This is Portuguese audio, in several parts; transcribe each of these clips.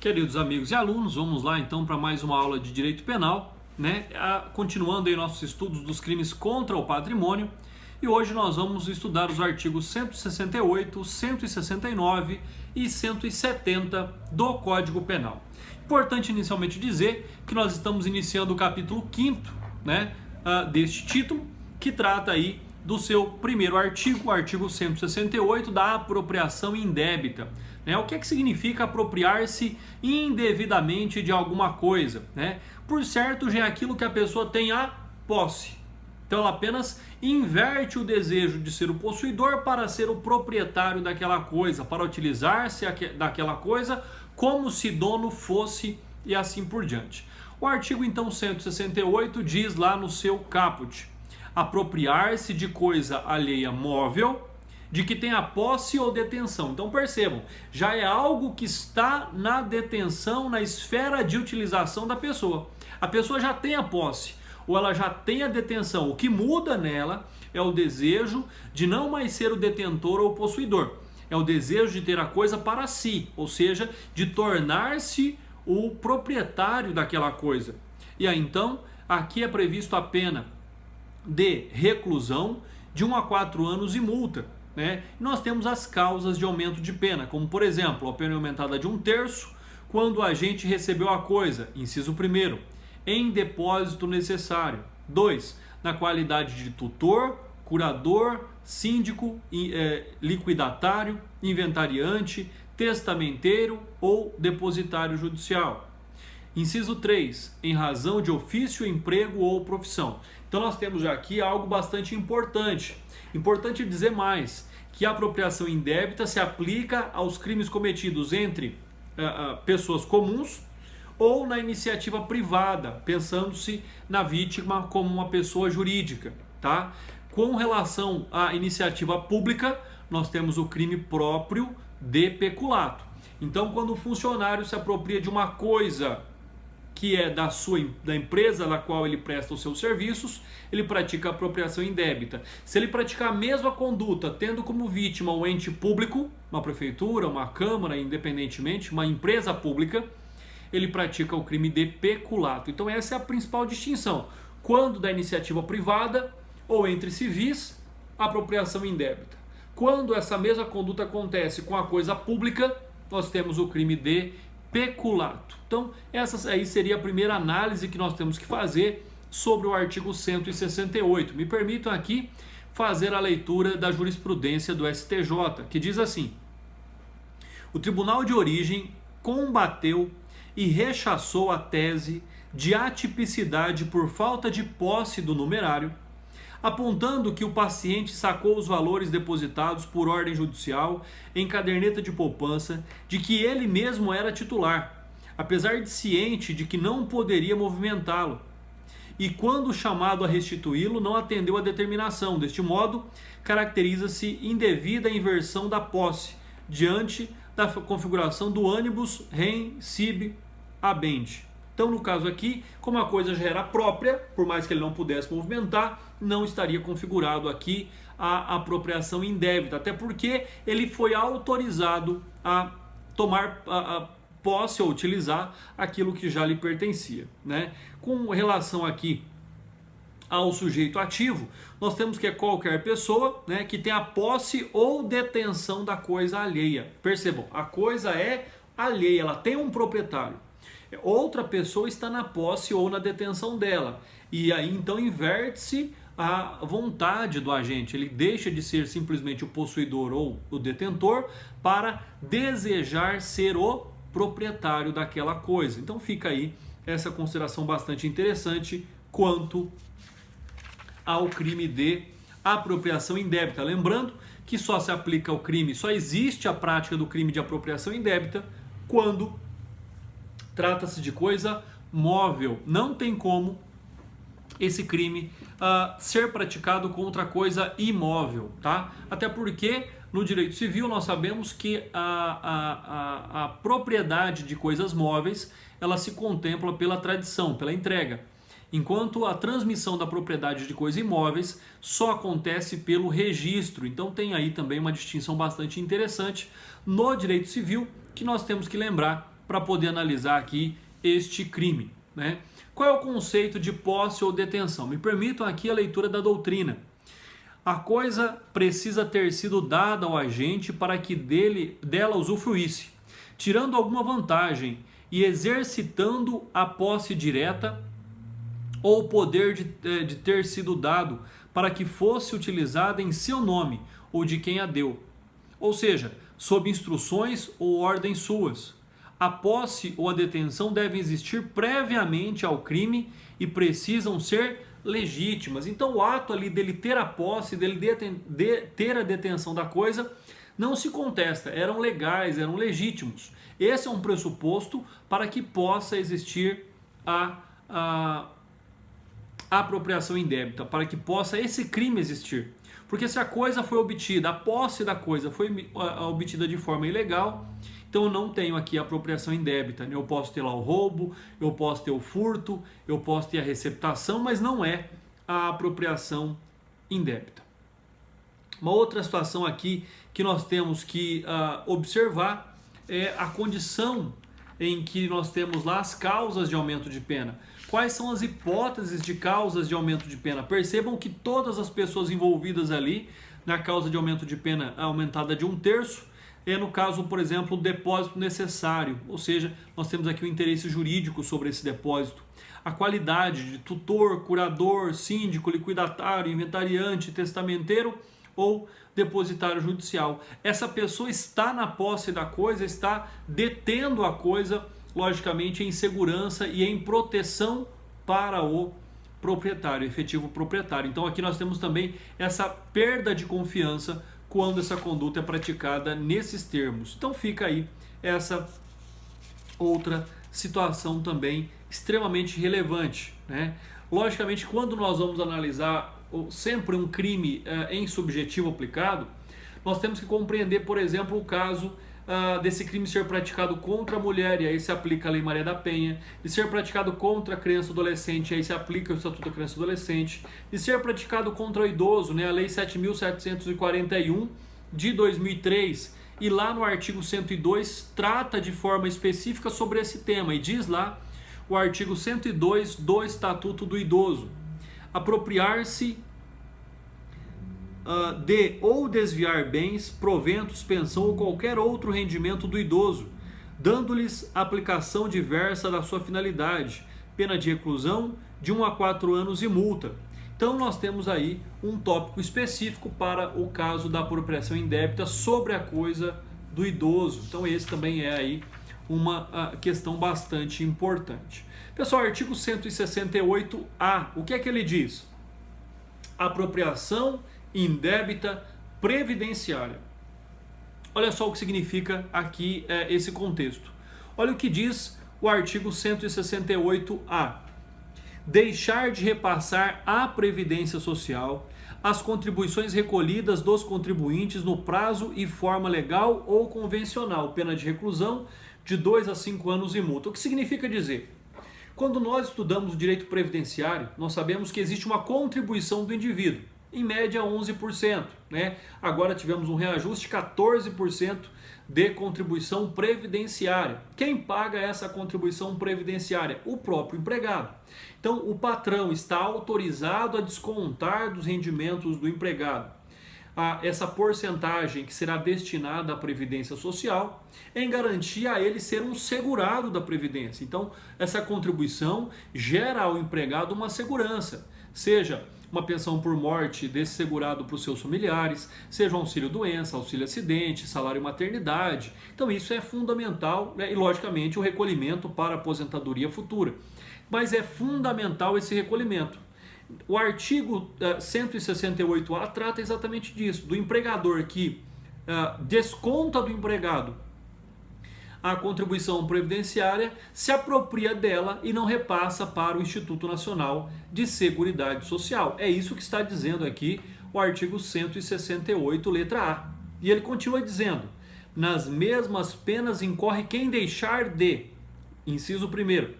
Queridos amigos e alunos, vamos lá então para mais uma aula de Direito Penal, né? Continuando aí nossos estudos dos crimes contra o patrimônio, e hoje nós vamos estudar os artigos 168, 169 e 170 do Código Penal. Importante inicialmente dizer que nós estamos iniciando o capítulo 5º, né, deste título, que trata aí do seu primeiro artigo, o artigo 168, da apropriação indébita. O que significa apropriar-se indevidamente de alguma coisa? Por certo, já é aquilo que a pessoa tem a posse. Então ela apenas inverte o desejo de ser o possuidor para ser o proprietário daquela coisa, para utilizar-se daquela coisa como se dono fosse e assim por diante. O artigo então 168 diz lá no seu caput: apropriar-se de coisa alheia móvel, de que tem a posse ou detenção. Então percebam, já é algo que está na detenção, na esfera de utilização da pessoa. A pessoa já tem a posse, ou ela já tem a detenção. O que muda nela é o desejo de não mais ser o detentor ou o possuidor. É o desejo de ter a coisa para si, ou seja, de tornar-se o proprietário daquela coisa. E aí então, aqui é previsto a pena de reclusão de 1 a 4 anos e multa. Nós temos as causas de aumento de pena, como por exemplo, a pena aumentada de 1/3 quando o agente recebeu a coisa, inciso 1º, em depósito necessário. 2, na qualidade de tutor, curador, síndico, liquidatário, inventariante, testamenteiro ou depositário judicial. Inciso 3, em razão de ofício, emprego ou profissão. Então nós temos já aqui algo bastante importante. Importante dizer mais, que a apropriação indébita se aplica aos crimes cometidos entre pessoas comuns ou na iniciativa privada, pensando-se na vítima como uma pessoa jurídica, tá? Com relação à iniciativa pública, nós temos o crime próprio de peculato. Então, quando o funcionário se apropria de uma coisa que é da empresa na qual ele presta os seus serviços, ele pratica a apropriação indébita. Se ele praticar a mesma conduta, tendo como vítima um ente público, uma prefeitura, uma câmara, independentemente, uma empresa pública, ele pratica o crime de peculato. Então essa é a principal distinção. Quando da iniciativa privada ou entre civis, apropriação indébita. Quando essa mesma conduta acontece com a coisa pública, nós temos o crime de peculato. Então, essa aí seria a primeira análise que nós temos que fazer sobre o artigo 168. Me permitam aqui fazer a leitura da jurisprudência do STJ, que diz assim: o Tribunal de Origem combateu e rechaçou a tese de atipicidade por falta de posse do numerário, apontando que o paciente sacou os valores depositados por ordem judicial em caderneta de poupança de que ele mesmo era titular, apesar de ciente de que não poderia movimentá-lo, e quando chamado a restituí-lo não atendeu à determinação. Deste modo, caracteriza-se indevida a inversão da posse diante da configuração do anibus rem sibi habendi. Então, no caso aqui, como a coisa já era própria, por mais que ele não pudesse movimentar, não estaria configurado aqui a apropriação indébita, até porque ele foi autorizado a tomar a posse ou utilizar aquilo que já lhe pertencia. Com relação aqui ao sujeito ativo, nós temos que é qualquer pessoa que tem a posse ou detenção da coisa alheia. Percebam, a coisa é alheia, ela tem um proprietário. Outra pessoa está na posse ou na detenção dela. E aí então inverte-se a vontade do agente. Ele deixa de ser simplesmente o possuidor ou o detentor para desejar ser o proprietário daquela coisa. Então fica aí essa consideração bastante interessante quanto ao crime de apropriação indébita. Lembrando que só se aplica o crime, só existe a prática do crime de apropriação indébita quando trata-se de coisa móvel. Não tem como esse crime ser praticado contra coisa imóvel, tá? Até porque no direito civil nós sabemos que a propriedade de coisas móveis ela se contempla pela tradição, pela entrega, enquanto a transmissão da propriedade de coisas imóveis só acontece pelo registro. Então tem aí também uma distinção bastante interessante no direito civil que nós temos que lembrar para poder analisar aqui este crime, né? Qual é o conceito de posse ou detenção? Me permitam aqui a leitura da doutrina. A coisa precisa ter sido dada ao agente para que dela usufruísse, tirando alguma vantagem e exercitando a posse direta ou o poder de ter sido dado para que fosse utilizada em seu nome ou de quem a deu, ou seja, sob instruções ou ordens suas. A posse ou a detenção devem existir previamente ao crime e precisam ser legítimas. Então o ato ali dele ter a posse, dele ter a detenção da coisa, não se contesta, eram legais, eram legítimos. Esse é um pressuposto para que possa existir a apropriação indébita, para que possa esse crime existir. Porque se a coisa foi obtida, a posse da coisa foi obtida de forma ilegal, então eu não tenho aqui a apropriação indébita. Eu posso ter lá o roubo, eu posso ter o furto, eu posso ter a receptação, mas não é a apropriação indébita. Uma outra situação aqui que nós temos que observar é a condição em que nós temos lá as causas de aumento de pena. Quais são as hipóteses de causas de aumento de pena? Percebam que todas as pessoas envolvidas ali na causa de aumento de pena aumentada de 1/3 é, no caso, por exemplo, o depósito necessário, ou seja, nós temos aqui o interesse jurídico sobre esse depósito, a qualidade de tutor, curador, síndico, liquidatário, inventariante, testamenteiro ou depositário judicial. Essa pessoa está na posse da coisa, está detendo a coisa, logicamente em segurança e em proteção para o proprietário, efetivo proprietário. Então aqui nós temos também essa perda de confiança quando essa conduta é praticada nesses termos. Então fica aí essa outra situação também extremamente relevante, né? Logicamente, quando nós vamos analisar sempre um crime em subjetivo aplicado, nós temos que compreender, por exemplo, o caso desse crime ser praticado contra a mulher, e aí se aplica a Lei Maria da Penha, de ser praticado contra a criança e adolescente, e aí se aplica o Estatuto da Criança e Adolescente, de ser praticado contra o idoso, né, a Lei 7.741 de 2003, e lá no artigo 102 trata de forma específica sobre esse tema, e diz lá o artigo 102 do Estatuto do Idoso: apropriar-se de ou desviar bens, proventos, pensão ou qualquer outro rendimento do idoso, dando-lhes aplicação diversa da sua finalidade, pena de reclusão de 1 a 4 anos e multa. Então nós temos aí um tópico específico para o caso da apropriação indébita sobre a coisa do idoso. Então esse também é aí uma questão bastante importante. Pessoal, artigo 168A, o que é que ele diz? Apropriação indébita previdenciária. Olha só o que significa aqui esse contexto. Olha o que diz o artigo 168A. Deixar de repassar à Previdência Social as contribuições recolhidas dos contribuintes no prazo e forma legal ou convencional, pena de reclusão de 2 a 5 anos e multa. O que significa dizer? Quando nós estudamos o direito previdenciário, nós sabemos que existe uma contribuição do indivíduo, em média 11%, né? Agora tivemos um reajuste de 14% de contribuição previdenciária. Quem paga essa contribuição previdenciária? O próprio empregado. Então o patrão está autorizado a descontar dos rendimentos do empregado essa porcentagem que será destinada à Previdência Social, em garantia a ele ser um segurado da Previdência. Então essa contribuição gera ao empregado uma segurança, seja uma pensão por morte desse segurado para os seus familiares, seja um auxílio-doença, auxílio-acidente, salário-maternidade. Então isso é fundamental, né? E logicamente o recolhimento para a aposentadoria futura. Mas é fundamental esse recolhimento. O artigo 168A trata exatamente disso, do empregador que desconta do empregado a contribuição previdenciária, se apropria dela e não repassa para o Instituto Nacional de Seguridade Social. É isso que está dizendo aqui o artigo 168, letra A. E ele continua dizendo: nas mesmas penas incorre quem deixar de, inciso 1º,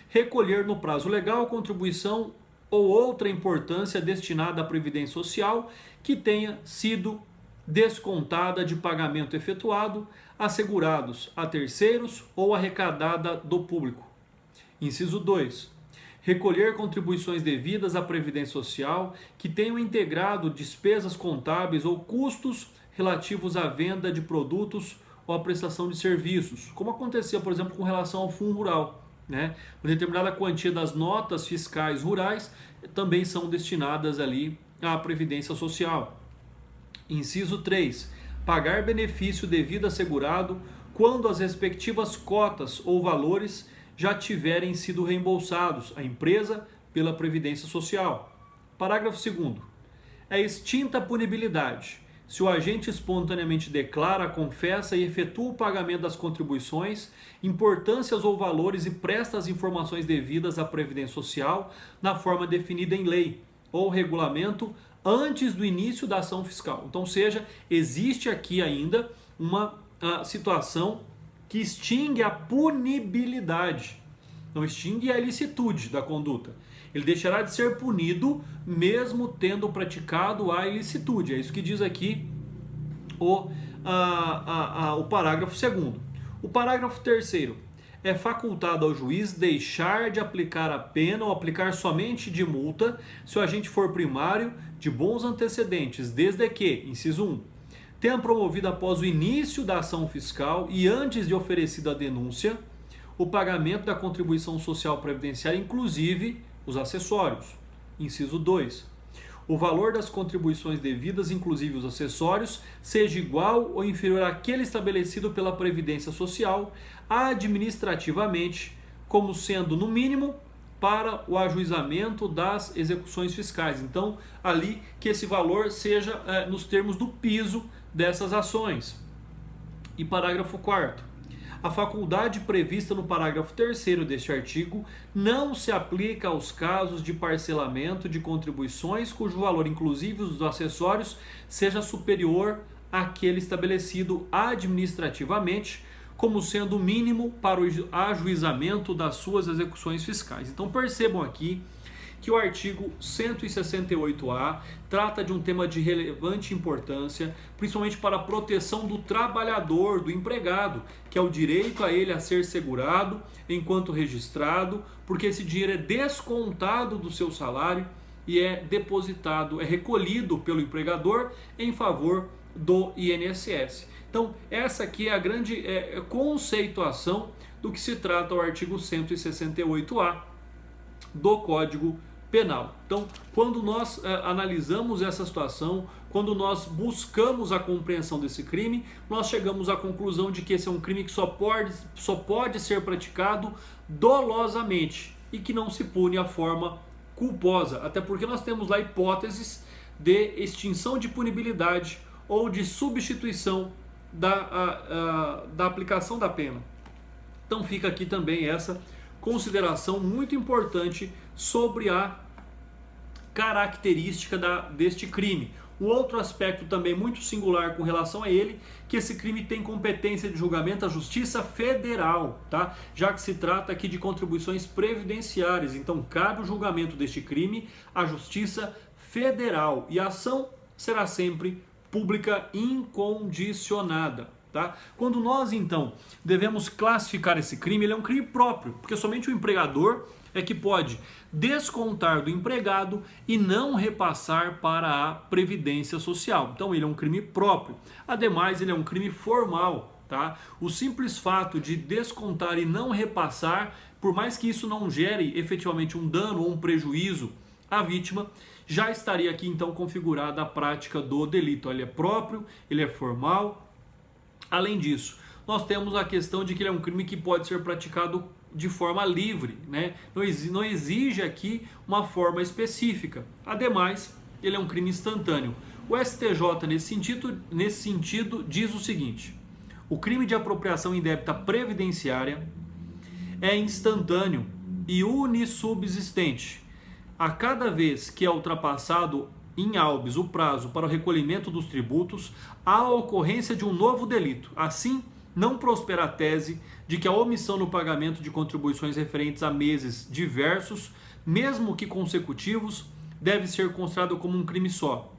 recolher no prazo legal a contribuição ou outra importância destinada à Previdência Social que tenha sido descontada de pagamento efetuado assegurados a terceiros ou arrecadada do público. Inciso 2. Recolher contribuições devidas à Previdência Social que tenham integrado despesas contábeis ou custos relativos à venda de produtos ou à prestação de serviços, como acontecia, por exemplo, com relação ao Fundo Rural. Uma determinada quantia das notas fiscais rurais também são destinadas ali à Previdência Social. Inciso 3. Pagar benefício devido assegurado quando as respectivas cotas ou valores já tiverem sido reembolsados à empresa pela Previdência Social. Parágrafo 2º. É extinta a punibilidade se o agente espontaneamente declara, confessa e efetua o pagamento das contribuições, importâncias ou valores e presta as informações devidas à Previdência Social na forma definida em lei ou regulamento antes do início da ação fiscal. Então, existe aqui ainda uma situação que extingue a punibilidade, não extingue a ilicitude da conduta. Ele deixará de ser punido mesmo tendo praticado a ilicitude. É isso que diz aqui o parágrafo 2º. O parágrafo 3º. É facultado ao juiz deixar de aplicar a pena ou aplicar somente de multa se o agente for primário de bons antecedentes, desde que, inciso 1, tenha promovido após o início da ação fiscal e antes de oferecida a denúncia, o pagamento da contribuição social previdenciária, inclusive os acessórios. Inciso 2. O valor das contribuições devidas, inclusive os acessórios, seja igual ou inferior àquele estabelecido pela Previdência Social administrativamente, como sendo, no mínimo, para o ajuizamento das execuções fiscais. Então, ali que esse valor seja nos termos do piso dessas ações. E parágrafo 4º. A faculdade prevista no parágrafo 3º deste artigo não se aplica aos casos de parcelamento de contribuições cujo valor, inclusive os acessórios, seja superior àquele estabelecido administrativamente, como sendo o mínimo para o ajuizamento das suas execuções fiscais. Então percebam aqui que o artigo 168A trata de um tema de relevante importância, principalmente para a proteção do trabalhador, do empregado, que é o direito a ele a ser segurado enquanto registrado, porque esse dinheiro é descontado do seu salário e é depositado, é recolhido pelo empregador em favor do INSS. Então, essa aqui é a grande conceituação do que se trata o artigo 168A do Código Penal. Então, quando nós analisamos essa situação, quando nós buscamos a compreensão desse crime, nós chegamos à conclusão de que esse é um crime que só pode ser praticado dolosamente e que não se pune a forma culposa, até porque nós temos lá hipóteses de extinção de punibilidade ou de substituição da aplicação da pena. Então fica aqui também essa consideração muito importante sobre a característica deste crime. Um outro aspecto também muito singular com relação a ele, que esse crime tem competência de julgamento à Justiça Federal, tá? Já que se trata aqui de contribuições previdenciárias, então cabe o julgamento deste crime à Justiça Federal e a ação será sempre pública incondicionada. Tá? Quando nós então devemos classificar esse crime, ele é um crime próprio, porque somente o empregador é que pode descontar do empregado e não repassar para a Previdência Social. Então ele é um crime próprio. Ademais, ele é um crime formal. Tá? O simples fato de descontar e não repassar, por mais que isso não gere efetivamente um dano ou um prejuízo à vítima, já estaria aqui então configurada a prática do delito. Ele é próprio, ele é formal. Além disso, nós temos a questão de que ele é um crime que pode ser praticado de forma livre, né? Não exige aqui uma forma específica. Ademais, ele é um crime instantâneo. O STJ, nesse sentido, diz o seguinte: o crime de apropriação indébita previdenciária é instantâneo e unissubsistente. A cada vez que é ultrapassado em habeas o prazo para o recolhimento dos tributos, há a ocorrência de um novo delito. Assim, não prospera a tese de que a omissão no pagamento de contribuições referentes a meses diversos, mesmo que consecutivos, deve ser considerado como um crime só,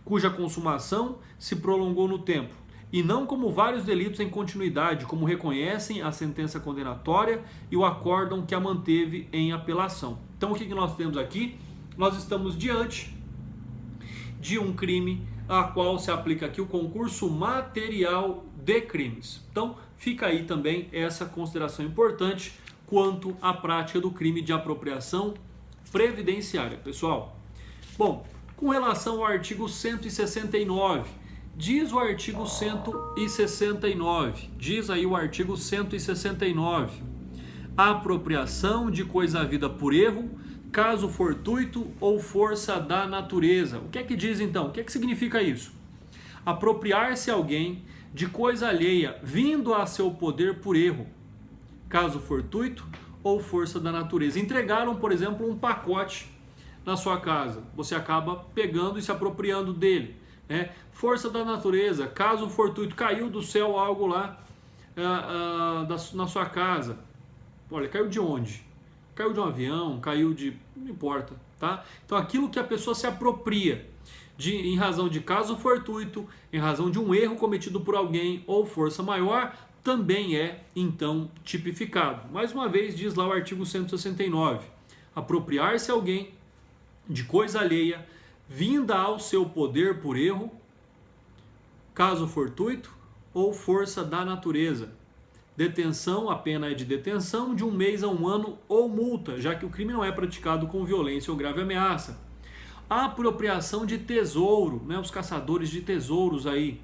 cuja consumação se prolongou no tempo, e não como vários delitos em continuidade, como reconhecem a sentença condenatória e o acórdão que a manteve em apelação. Então o que nós temos aqui? Nós estamos diante de um crime a qual se aplica aqui o concurso material de crimes. Então fica aí também essa consideração importante quanto à prática do crime de apropriação previdenciária, pessoal. Bom, com relação ao artigo 169, diz o artigo 169, diz aí o artigo 169, a apropriação de coisa havida por erro, caso fortuito ou força da natureza. O que é que diz então? O que é que significa isso? Apropriar-se alguém de coisa alheia vindo a seu poder por erro, caso fortuito ou força da natureza. Entregaram, por exemplo, um pacote na sua casa, você acaba pegando e se apropriando dele, né? Força da natureza, caso fortuito, caiu do céu algo lá na sua casa. Olha, caiu de onde? Caiu de um avião, caiu de... não importa, tá? Então aquilo que a pessoa se apropria em razão de caso fortuito, em razão de um erro cometido por alguém ou força maior, também é então tipificado. Mais uma vez diz lá o artigo 169, apropriar-se alguém de coisa alheia vinda ao seu poder por erro, caso fortuito ou força da natureza. Detenção, a pena é de detenção de 1 mês a 1 ano ou multa, já que o crime não é praticado com violência ou grave ameaça. A apropriação de tesouro, né, os caçadores de tesouros aí.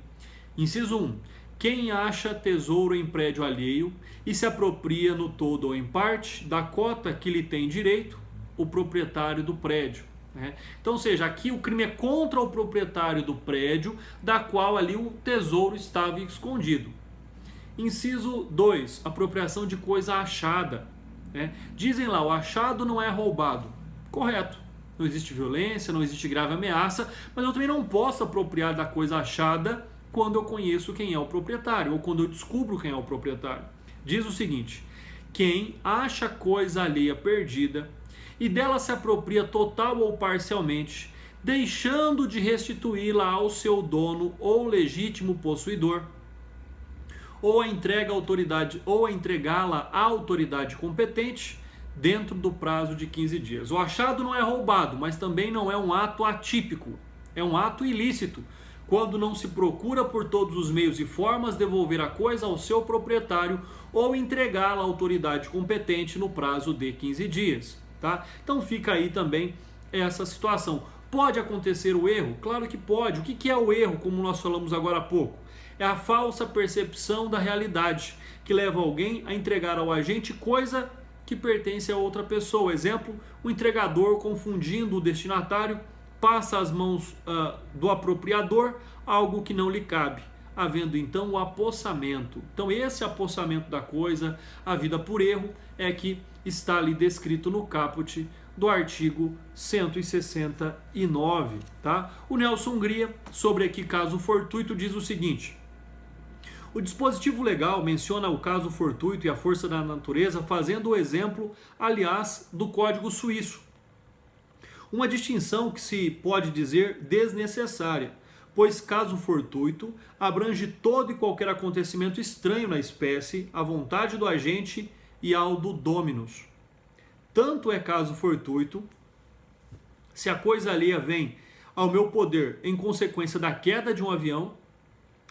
Inciso 1. Quem acha tesouro em prédio alheio e se apropria no todo ou em parte da cota que lhe tem direito o proprietário do prédio. Né? Então, ou seja, aqui o crime é contra o proprietário do prédio, da qual ali o tesouro estava escondido. Inciso 2, apropriação de coisa achada. Né? Dizem lá, o achado não é roubado. Correto. Não existe violência, não existe grave ameaça, mas eu também não posso apropriar da coisa achada quando eu conheço quem é o proprietário, ou quando eu descubro quem é o proprietário. Diz o seguinte, quem acha coisa alheia perdida e dela se apropria total ou parcialmente, deixando de restituí-la ao seu dono ou legítimo possuidor, ou a entrega à autoridade, ou a entregá-la à autoridade competente dentro do prazo de 15 dias. O achado não é roubado, mas também não é um ato atípico, é um ato ilícito, quando não se procura por todos os meios e formas devolver a coisa ao seu proprietário ou entregá-la à autoridade competente no prazo de 15 dias. Tá? Então fica aí também essa situação. Pode acontecer o erro? Claro que pode. O que é o erro, como nós falamos agora há pouco? É a falsa percepção da realidade, que leva alguém a entregar ao agente coisa que pertence a outra pessoa. Exemplo, o entregador, confundindo o destinatário, passa às mãos do apropriador algo que não lhe cabe, havendo então o apossamento. Então esse apossamento da coisa, a vida por erro, é que está ali descrito no caput do artigo 169. Tá? O Nelson Hungria, sobre aqui caso fortuito, diz o seguinte: o dispositivo legal menciona o caso fortuito e a força da natureza, fazendo o exemplo, aliás, do Código Suíço. Uma distinção que se pode dizer desnecessária, pois caso fortuito abrange todo e qualquer acontecimento estranho na espécie, à vontade do agente e ao do dominus. Tanto é caso fortuito, se a coisa alheia vem ao meu poder em consequência da queda de um avião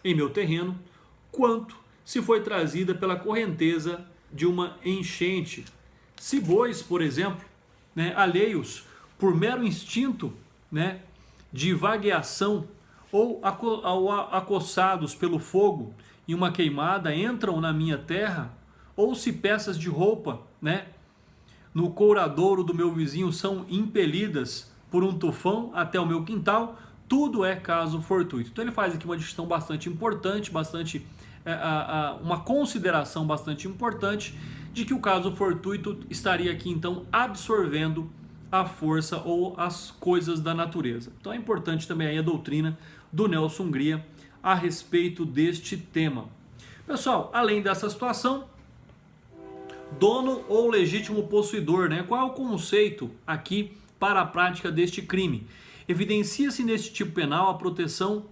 em meu terreno, quanto se foi trazida pela correnteza de uma enchente. Se bois, por exemplo, né, alheios por mero instinto, né, de vagueação ou acossados pelo fogo em uma queimada entram na minha terra, ou se peças de roupa, né, no couradouro do meu vizinho são impelidas por um tufão até o meu quintal, tudo é caso fortuito. Então ele faz aqui uma distinção bastante importante, uma consideração bastante importante de que o caso fortuito estaria aqui então absorvendo a força ou as coisas da natureza. Então é importante também aí a doutrina do Nelson Hungria a respeito deste tema. Pessoal, além dessa situação, dono ou legítimo possuidor, né? Qual é o conceito aqui para a prática deste crime? Evidencia-se neste tipo penal a proteção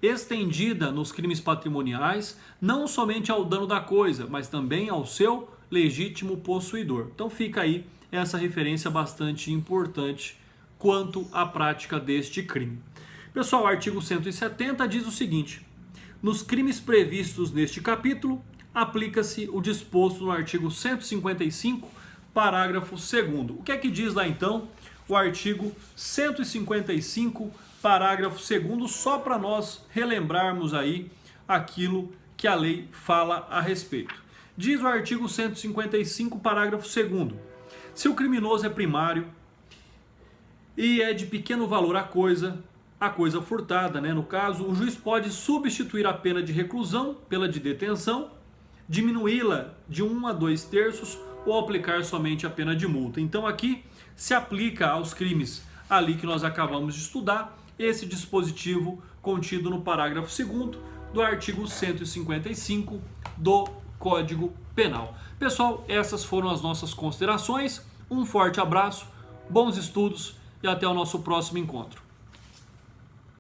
estendida nos crimes patrimoniais, não somente ao dano da coisa, mas também ao seu legítimo possuidor. Então fica aí essa referência bastante importante quanto à prática deste crime. Pessoal, o artigo 170 diz o seguinte: nos crimes previstos neste capítulo, aplica-se o disposto no artigo 155, parágrafo 2º. O que é que diz lá então o artigo 155, parágrafo 2º, só para nós relembrarmos aí aquilo que a lei fala a respeito. Diz o artigo 155, parágrafo 2º: se o criminoso é primário e é de pequeno valor a coisa furtada, no caso, o juiz pode substituir a pena de reclusão pela de detenção, diminuí-la de 1 a 2/3 ou aplicar somente a pena de multa. Então aqui se aplica aos crimes ali que nós acabamos de estudar esse dispositivo contido no parágrafo 2º do artigo 155 do Código Penal. Pessoal, essas foram as nossas considerações. Um forte abraço, bons estudos e até o nosso próximo encontro.